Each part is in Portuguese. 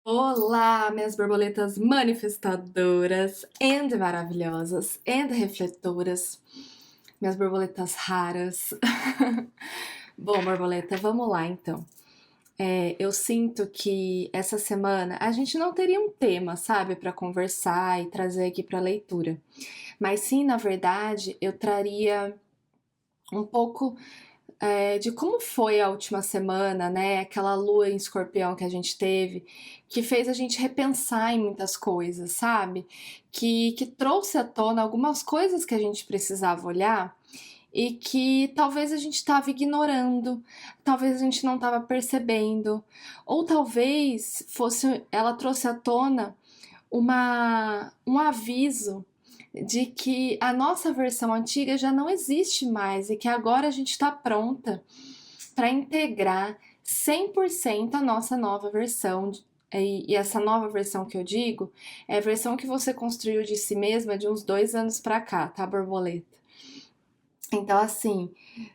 Olá, minhas borboletas manifestadoras and maravilhosas and refletoras, minhas borboletas raras. Bom, borboleta, vamos lá então. Eu sinto que essa semana a gente não teria um tema, sabe, para conversar e trazer aqui para leitura, mas sim, na verdade, eu traria um pouco de como foi a última semana, né? Aquela lua em escorpião que a gente teve, que fez a gente repensar em muitas coisas, sabe? Que trouxe à tona algumas coisas que a gente precisava olhar e que talvez a gente estava ignorando, talvez a gente não estava percebendo, ou talvez fosse, ela trouxe à tona um aviso de que a nossa versão antiga já não existe mais e que agora a gente está pronta para integrar 100% a nossa nova versão. E essa nova versão que eu digo é a versão que você construiu de si mesma de uns 2 anos para cá, tá, borboleta? Então, assim,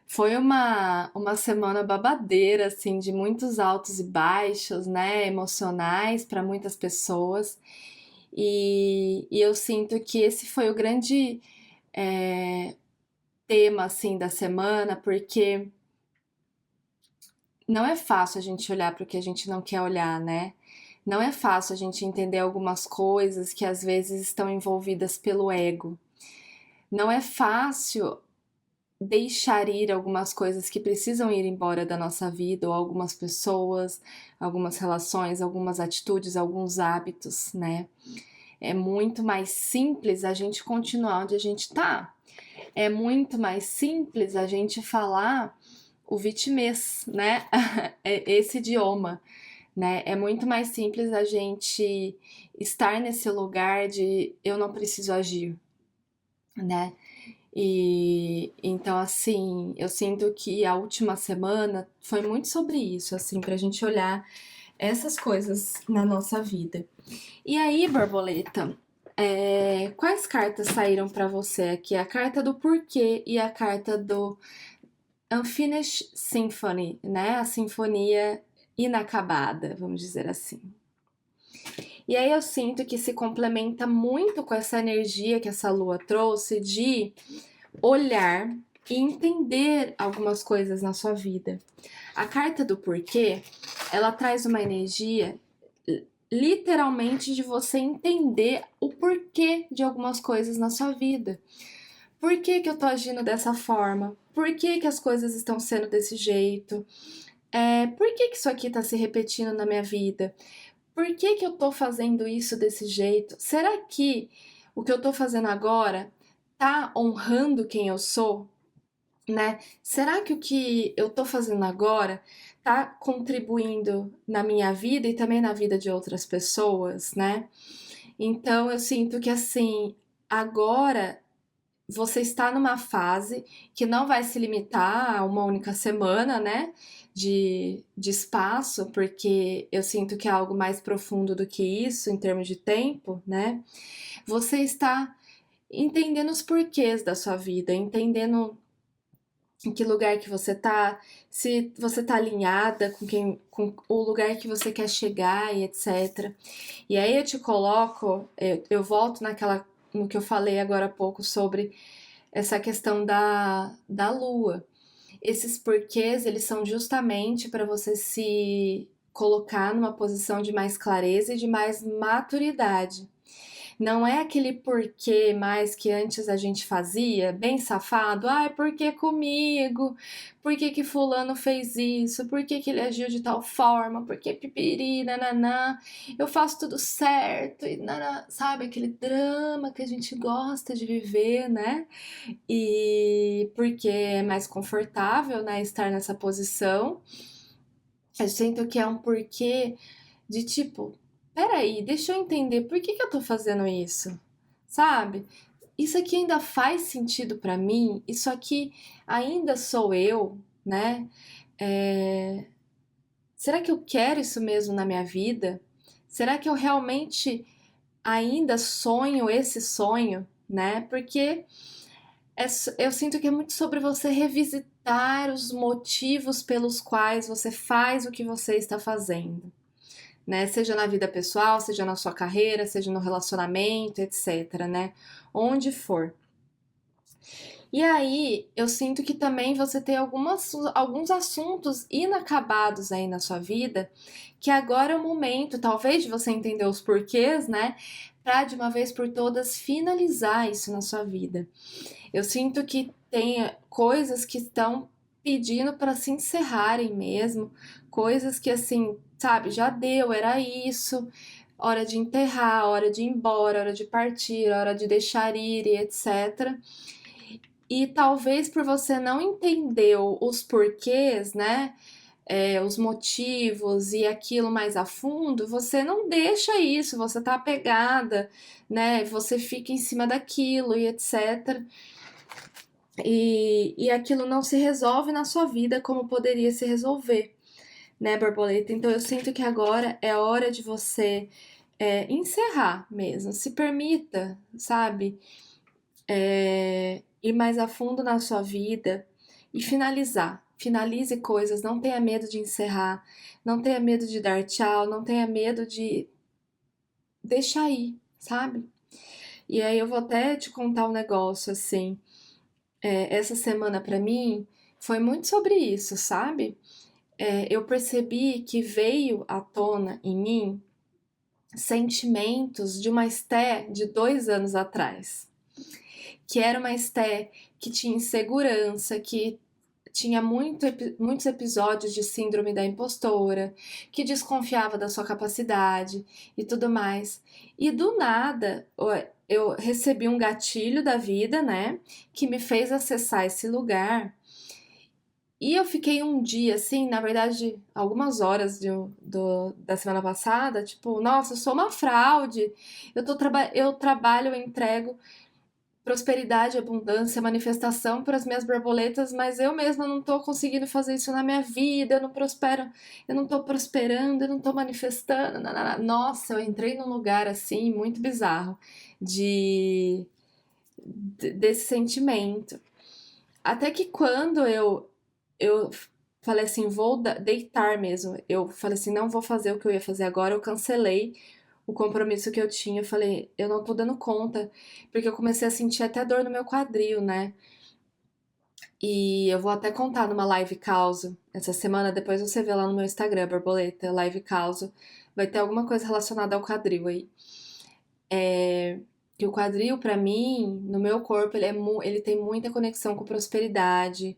foi uma semana babadeira, assim, de muitos altos e baixos, né, emocionais para muitas pessoas. E eu sinto que esse foi o grande é, tema, assim, da semana, porque não é fácil a gente olhar para o que a gente não quer olhar, né? Não é fácil a gente entender algumas coisas que às vezes estão envolvidas pelo ego. Não é fácil deixar ir algumas coisas que precisam ir embora da nossa vida, ou algumas pessoas, algumas relações, algumas atitudes, alguns hábitos, né? É muito mais simples a gente continuar onde a gente tá. É muito mais simples a gente falar o vitimês, né? Esse idioma, né? É muito mais simples a gente estar nesse lugar de eu não preciso agir, né? E então, assim, eu sinto que a última semana foi muito sobre isso, assim, pra gente olhar essas coisas na nossa vida. E aí, borboleta, quais cartas saíram pra você aqui? A carta do porquê e a carta do Unfinished Symphony, né? A sinfonia inacabada, vamos dizer assim. E aí eu sinto que se complementa muito com essa energia que essa lua trouxe de olhar e entender algumas coisas na sua vida. A carta do porquê, ela traz uma energia literalmente de você entender o porquê de algumas coisas na sua vida. Por que eu tô agindo dessa forma? Por que as coisas estão sendo desse jeito? Por que isso aqui tá se repetindo na minha vida? Por que eu tô fazendo isso desse jeito? Será que o que eu tô fazendo agora tá honrando quem eu sou? Né? Será que o que eu tô fazendo agora tá contribuindo na minha vida e também na vida de outras pessoas, né? Então eu sinto que assim, agora você está numa fase que não vai se limitar a uma única semana, né? De espaço, porque eu sinto que é algo mais profundo do que isso em termos de tempo, né? Você está entendendo os porquês da sua vida, entendendo em que lugar que você tá, se você tá alinhada com o lugar que você quer chegar e etc. E aí eu te coloco, eu volto no que eu falei agora há pouco sobre essa questão da lua. Esses porquês, eles são justamente para você se colocar numa posição de mais clareza e de mais maturidade. Não é aquele porquê mais que antes a gente fazia, bem safado. Ai, por que comigo? Por que fulano fez isso? Por que ele agiu de tal forma? Por que pipiri, nananá? Eu faço tudo certo e naná, sabe? Aquele drama que a gente gosta de viver, né? E porque é mais confortável, né, estar nessa posição. Eu sinto que é um porquê de tipo, peraí, deixa eu entender por que eu tô fazendo isso, sabe? Isso aqui ainda faz sentido pra mim? Isso aqui ainda sou eu, né? É, Será que eu quero isso mesmo na minha vida? Será que eu realmente ainda sonho esse sonho, né? Porque eu sinto que é muito sobre você revisitar os motivos pelos quais você faz o que você está fazendo, né? Seja na vida pessoal, seja na sua carreira, seja no relacionamento, etc, né? Onde for. E aí, eu sinto que também você tem alguns assuntos inacabados aí na sua vida, que agora é o momento, talvez, de você entender os porquês, né? Pra de uma vez por todas finalizar isso na sua vida. Eu sinto que tem coisas que estão pedindo para se encerrarem mesmo, coisas que assim, sabe, já deu, era isso, hora de enterrar, hora de ir embora, hora de partir, hora de deixar ir e etc. E talvez por você não entender os porquês, né? Os motivos e aquilo mais a fundo, você não deixa isso, você tá apegada, né? Você fica em cima daquilo e etc. E aquilo não se resolve na sua vida como poderia se resolver, né, borboleta? Então eu sinto que agora é hora de você encerrar mesmo, se permita, sabe? Ir mais a fundo na sua vida e finalizar. Finalize coisas, não tenha medo de encerrar, não tenha medo de dar tchau, não tenha medo de deixar ir, sabe? E aí eu vou até te contar um negócio assim. Essa semana pra mim foi muito sobre isso, sabe? Eu percebi que veio à tona em mim sentimentos de uma Esté de 2 anos atrás, que era uma Esté que tinha insegurança, que tinha muitos episódios de síndrome da impostora, que desconfiava da sua capacidade e tudo mais. E do nada, eu recebi um gatilho da vida, né, que me fez acessar esse lugar. E eu fiquei um dia, assim, na verdade, algumas horas da semana passada, tipo, nossa, eu sou uma fraude. Eu trabalho, eu entrego prosperidade, abundância, manifestação para as minhas borboletas, mas eu mesma não tô conseguindo fazer isso na minha vida, eu não prospero, eu não tô prosperando, eu não tô manifestando. Nossa, eu entrei num lugar assim muito bizarro de desse sentimento. Até que quando eu falei assim, vou deitar mesmo. Eu falei assim, não vou fazer o que eu ia fazer agora, eu cancelei o compromisso que eu tinha. Eu falei, eu não tô dando conta, porque eu comecei a sentir até dor no meu quadril, né? E eu vou até contar numa live causa essa semana, depois você vê lá no meu Instagram, borboleta, live causa. Vai ter alguma coisa relacionada ao quadril aí. Que o quadril, pra mim, no meu corpo, ele tem muita conexão com prosperidade,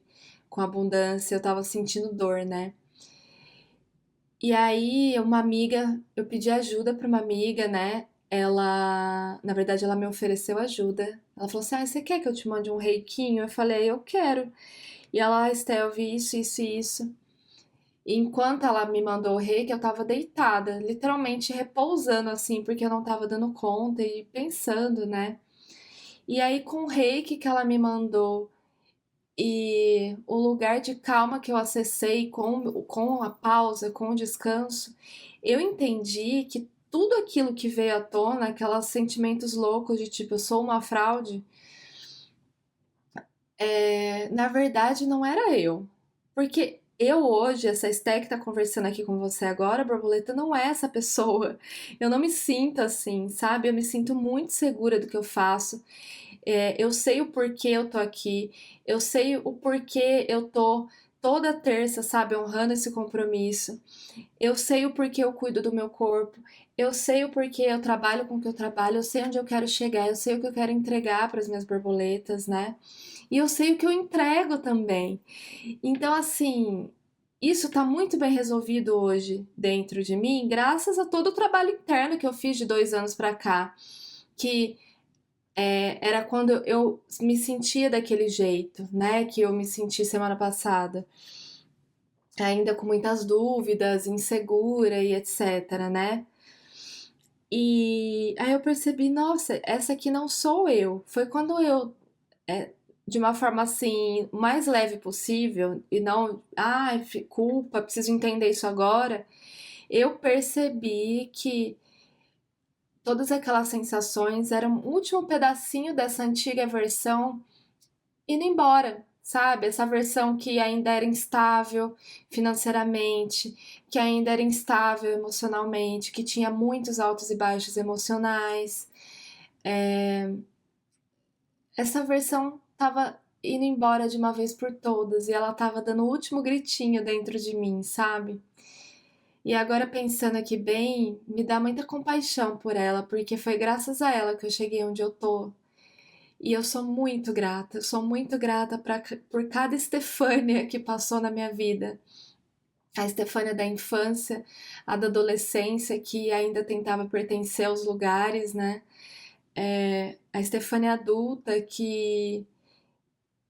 com abundância. Eu tava sentindo dor, né? E aí, uma amiga, eu pedi ajuda pra uma amiga, né? Na verdade, ela me ofereceu ajuda. Ela falou assim: Ah, você quer que eu te mande um reikinho? Eu falei: Eu quero. E ela, Estel, eu vi isso, isso e isso. E enquanto ela me mandou o reiki, eu tava deitada, literalmente repousando assim, porque eu não tava dando conta e pensando, né? E aí, com o reiki que ela me mandou e o lugar de calma que eu acessei com a pausa, com o descanso, eu entendi que tudo aquilo que veio à tona, aqueles sentimentos loucos de tipo, eu sou uma fraude, na verdade não era eu. Porque eu hoje, essa Esté que tá conversando aqui com você agora, borboleta, não é essa pessoa. Eu não me sinto assim, sabe? Eu me sinto muito segura do que eu faço. Eu sei o porquê eu tô aqui, eu sei o porquê eu tô toda terça, sabe, honrando esse compromisso. Eu sei o porquê eu cuido do meu corpo, eu sei o porquê eu trabalho com o que eu trabalho, eu sei onde eu quero chegar, eu sei o que eu quero entregar para as minhas borboletas, né? E eu sei o que eu entrego também. Então, assim, isso tá muito bem resolvido hoje dentro de mim, graças a todo o trabalho interno que eu fiz de 2 anos para cá, que era quando eu me sentia daquele jeito, né? Que eu me senti semana passada, ainda com muitas dúvidas, insegura e etc, né? E aí eu percebi, nossa, essa aqui não sou eu. Foi quando eu, de uma forma assim, mais leve possível, e não, ai, culpa, preciso entender isso agora, eu percebi que todas aquelas sensações eram o último pedacinho dessa antiga versão indo embora. sabe? Essa versão que ainda era instável financeiramente, que ainda era instável emocionalmente, que tinha muitos altos e baixos emocionais. Essa versão tava indo embora de uma vez por todas e ela tava dando o último gritinho dentro de mim, sabe? E agora pensando aqui bem, me dá muita compaixão por ela, porque foi graças a ela que eu cheguei onde eu tô. E eu sou muito grata por cada Estefânia que passou na minha vida. A Estefânia da infância, a da adolescência, que ainda tentava pertencer aos lugares, né? A Estefânia adulta, que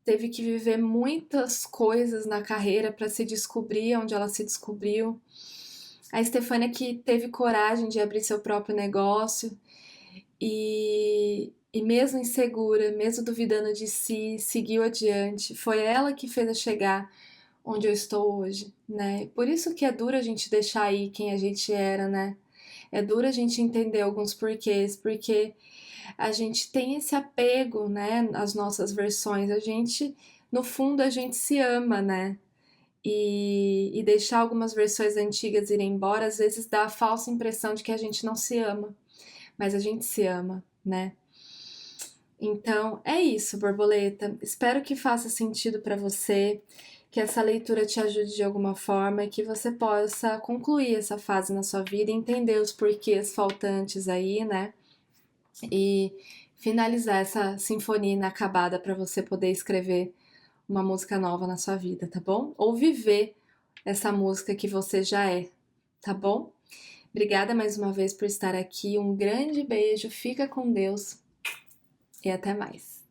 teve que viver muitas coisas na carreira para se descobrir onde ela se descobriu. A Estefânia que teve coragem de abrir seu próprio negócio e mesmo insegura, mesmo duvidando de si, seguiu adiante. Foi ela que fez eu chegar onde eu estou hoje, né? Por isso que é duro a gente deixar aí quem a gente era, né? É duro a gente entender alguns porquês, porque a gente tem esse apego, né, às nossas versões. A gente, no fundo, a gente se ama, né? E deixar algumas versões antigas irem embora, às vezes dá a falsa impressão de que a gente não se ama, mas a gente se ama, né? Então, é isso, borboleta. Espero que faça sentido para você, que essa leitura te ajude de alguma forma e que você possa concluir essa fase na sua vida, entender os porquês faltantes aí, né? E finalizar essa sinfonia inacabada para você poder escrever uma música nova na sua vida, tá bom? Ou viver essa música que você já é, tá bom? Obrigada mais uma vez por estar aqui. Um grande beijo, fica com Deus e até mais.